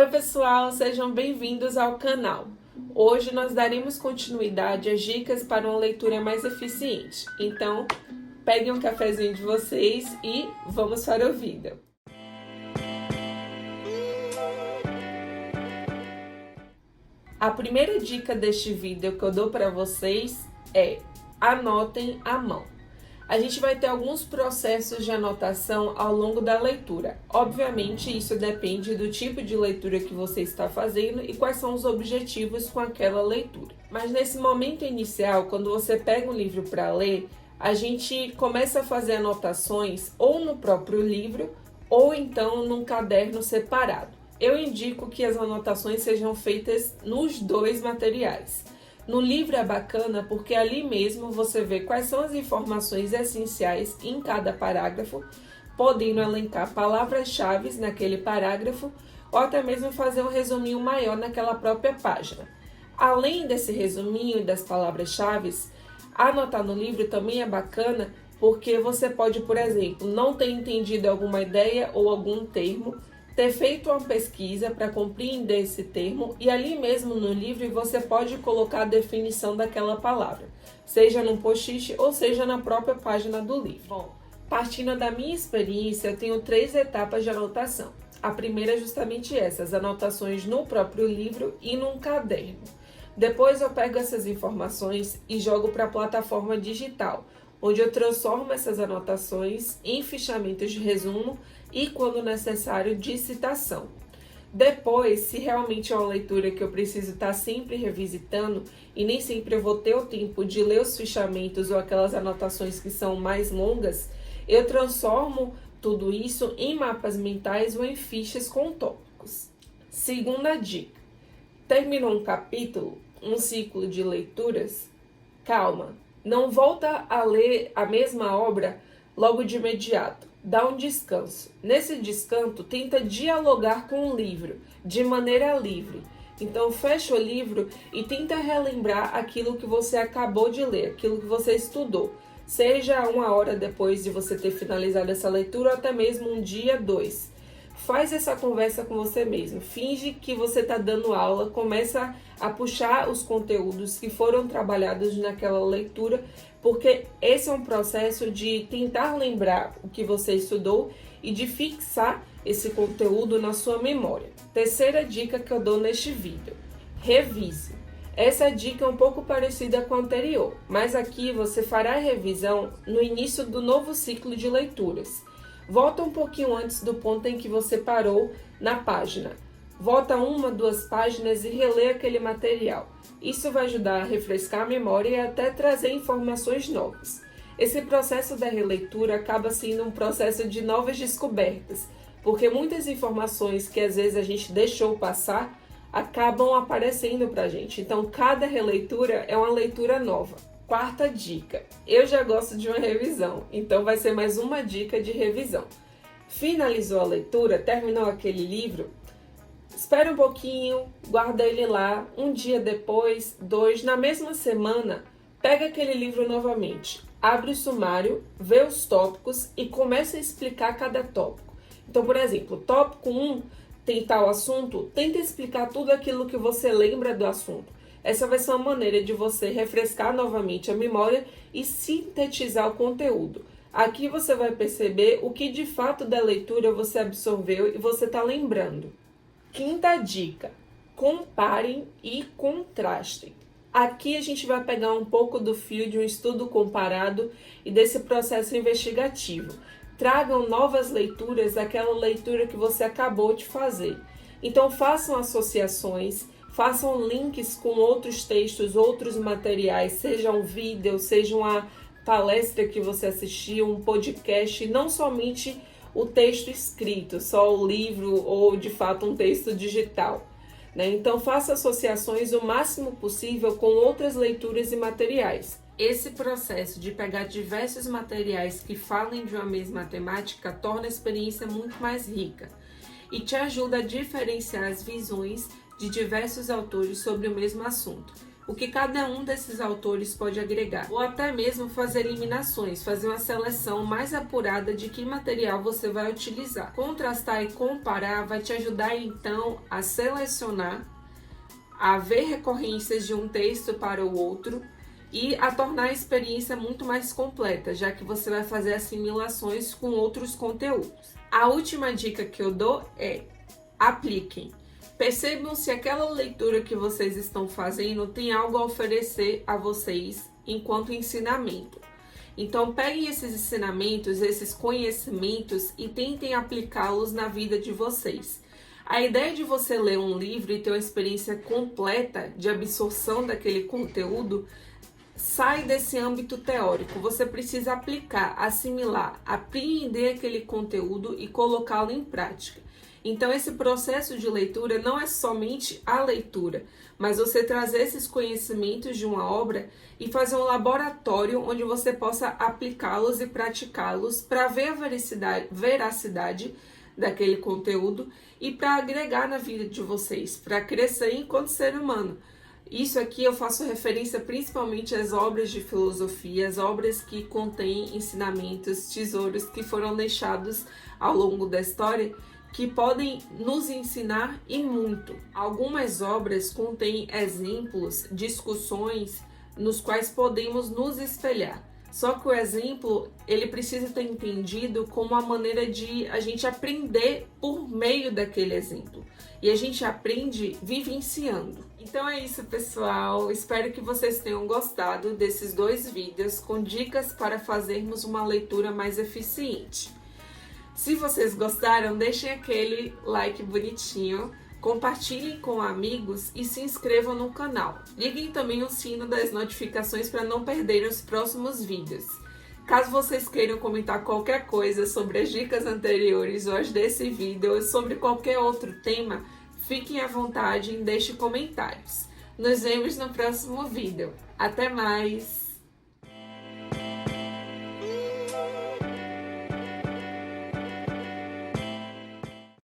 Oi pessoal, sejam bem-vindos ao canal. Hoje nós daremos continuidade às dicas para uma leitura mais eficiente. Então, peguem um cafezinho de vocês e vamos para o vídeo. A primeira dica deste vídeo que eu dou para vocês é: anotem à mão. A gente vai ter alguns processos de anotação ao longo da leitura. Obviamente, isso depende do tipo de leitura que você está fazendo e quais são os objetivos com aquela leitura. Mas nesse momento inicial, quando você pega um livro para ler, a gente começa a fazer anotações ou no próprio livro ou então num caderno separado. Eu indico que as anotações sejam feitas nos dois materiais. No livro é bacana porque ali mesmo você vê quais são as informações essenciais em cada parágrafo, podendo elencar palavras-chave naquele parágrafo ou até mesmo fazer um resuminho maior naquela própria página. Além desse resuminho e das palavras-chave, anotar no livro também é bacana porque você pode, por exemplo, não ter entendido alguma ideia ou algum termo, ter feito uma pesquisa para compreender esse termo e ali mesmo no livro você pode colocar a definição daquela palavra, seja num post-it ou seja na própria página do livro. Bom, partindo da minha experiência, eu tenho 3 etapas de anotação. A primeira é justamente essa, as anotações no próprio livro e num caderno. Depois eu pego essas informações e jogo para a plataforma digital, onde eu transformo essas anotações em fichamentos de resumo e, quando necessário, de citação. Depois, se realmente é uma leitura que eu preciso estar sempre revisitando e nem sempre eu vou ter o tempo de ler os fichamentos ou aquelas anotações que são mais longas, eu transformo tudo isso em mapas mentais ou em fichas com tópicos. Segunda dica: terminou um capítulo, um ciclo de leituras? Calma, não volta a ler a mesma obra logo de imediato. Dá um descanso. Nesse descanso, tenta dialogar com o livro de maneira livre. Então, fecha o livro e tenta relembrar aquilo que você acabou de ler, aquilo que você estudou. Seja 1 hora depois de você ter finalizado essa leitura ou até mesmo um dia, 2. Faz essa conversa com você mesmo. Finge que você está dando aula, começa a puxar os conteúdos que foram trabalhados naquela leitura, porque esse é um processo de tentar lembrar o que você estudou e de fixar esse conteúdo na sua memória. Terceira dica que eu dou neste vídeo: revise. Essa dica é um pouco parecida com a anterior, mas aqui você fará a revisão no início do novo ciclo de leituras. Volta um pouquinho antes do ponto em que você parou na página. Volta 1, 2 páginas e relê aquele material. Isso vai ajudar a refrescar a memória e até trazer informações novas. Esse processo da releitura acaba sendo um processo de novas descobertas, porque muitas informações que às vezes a gente deixou passar acabam aparecendo para a gente. Então, cada releitura é uma leitura nova. Quarta dica: eu já gosto de uma revisão, então vai ser mais uma dica de revisão. Finalizou a leitura, terminou aquele livro? Espera um pouquinho, guarda ele lá, um dia depois, 2, na mesma semana, pega aquele livro novamente, abre o sumário, vê os tópicos e começa a explicar cada tópico. Então, por exemplo, tópico 1 tem tal assunto, tenta explicar tudo aquilo que você lembra do assunto. Essa vai ser uma maneira de você refrescar novamente a memória e sintetizar o conteúdo. Aqui você vai perceber o que de fato da leitura você absorveu e você está lembrando. Quinta dica: comparem e contrastem. Aqui a gente vai pegar um pouco do fio de um estudo comparado e desse processo investigativo. Tragam novas leituras daquela leitura que você acabou de fazer. Então façam associações, façam links com outros textos, outros materiais, seja um vídeo, seja uma palestra que você assistiu, um podcast, não somente o texto escrito, só o livro ou de fato um texto digital, né? Então faça associações o máximo possível com outras leituras e materiais. Esse processo de pegar diversos materiais que falem de uma mesma temática torna a experiência muito mais rica e te ajuda a diferenciar as visões de diversos autores sobre o mesmo assunto. o que cada um desses autores pode agregar, ou até mesmo fazer eliminações, fazer uma seleção mais apurada de que material você vai utilizar. Contrastar e comparar vai te ajudar então a selecionar, a ver recorrências de um texto para o outro e a tornar a experiência muito mais completa, já que você vai fazer assimilações com outros conteúdos. A última dica que eu dou é: apliquem. Percebam se aquela leitura que vocês estão fazendo tem algo a oferecer a vocês enquanto ensinamento. Então, peguem esses ensinamentos, esses conhecimentos e tentem aplicá-los na vida de vocês. A ideia de você ler um livro e ter uma experiência completa de absorção daquele conteúdo sai desse âmbito teórico. Você precisa aplicar, assimilar, apreender aquele conteúdo e colocá-lo em prática. Então, esse processo de leitura não é somente a leitura, mas você trazer esses conhecimentos de uma obra e fazer um laboratório onde você possa aplicá-los e praticá-los para ver a veracidade daquele conteúdo e para agregar na vida de vocês, para crescer enquanto ser humano. Isso aqui eu faço referência principalmente às obras de filosofia, as obras que contêm ensinamentos, tesouros que foram deixados ao longo da história, que podem nos ensinar e muito. Algumas obras contêm exemplos, discussões nos quais podemos nos espelhar. Só que o exemplo, ele precisa ter entendido como a maneira de a gente aprender por meio daquele exemplo. E a gente aprende vivenciando. Então é isso, pessoal. Espero que vocês tenham gostado desses 2 vídeos com dicas para fazermos uma leitura mais eficiente. Se vocês gostaram, deixem aquele like bonitinho, compartilhem com amigos e se inscrevam no canal. Liguem também o sino das notificações para não perderem os próximos vídeos. Caso vocês queiram comentar qualquer coisa sobre as dicas anteriores ou as desse vídeo ou sobre qualquer outro tema, fiquem à vontade e deixem comentários. Nos vemos no próximo vídeo. Até mais!